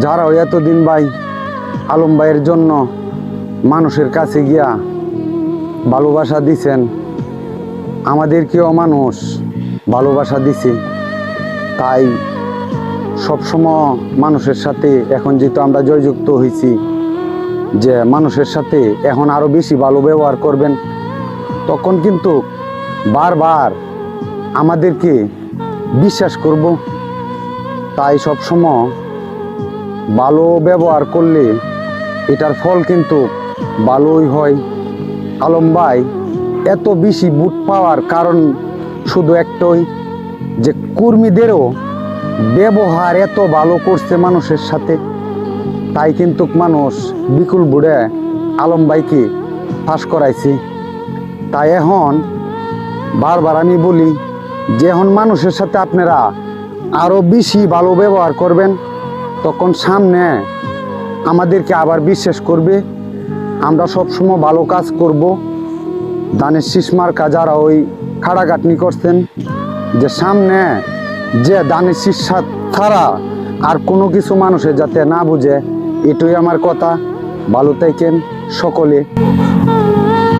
যারা এতদিন ভাই আলম ভাইয়ের জন্য মানুষের কাছে গিয়া ভালোবাসা দিছেন, আমাদেরকেও মানুষ ভালোবাসা দিছে। তাই সবসময় মানুষের সাথে এখন যেহেতু আমরা জয়যুক্ত হয়েছি, যে মানুষের সাথে এখন আরও বেশি ভালো ব্যবহার করবেন, তখন কিন্তু বারবার আমাদেরকে বিশ্বাস করব। তাই সবসময় ভালো ব্যবহার করলে এটার ফল কিন্তু ভালোই হয়। আলম ভাই এত বেশি ভোট পাওয়ার কারণ শুধু একটাই, যে কর্মীদেরও ব্যবহার এত ভালো করছে মানুষের সাথে। তাই কিন্তু মানুষ বিকুল বুড়ে আলম ভাইকে ফাঁস করাইছে। তাই এখন বারবার আমি বলি যে এখন মানুষের সাথে আপনারা আরও বেশি ভালো ব্যবহার করবেন, তখন সামনে আমাদেরকে আবার বিশ্বাস করবে। আমরা সবসময় ভালো কাজ করব। ধানের শীষ মার্কা যারা ওই খাড়াখাটনি করছেন, যে সামনে যে ধানের শীষ ছাড়া আর কোনো কিছু মানুষের যাতে না বুঝে, এটাই আমার কথা। ভালো থাকেন সকলে।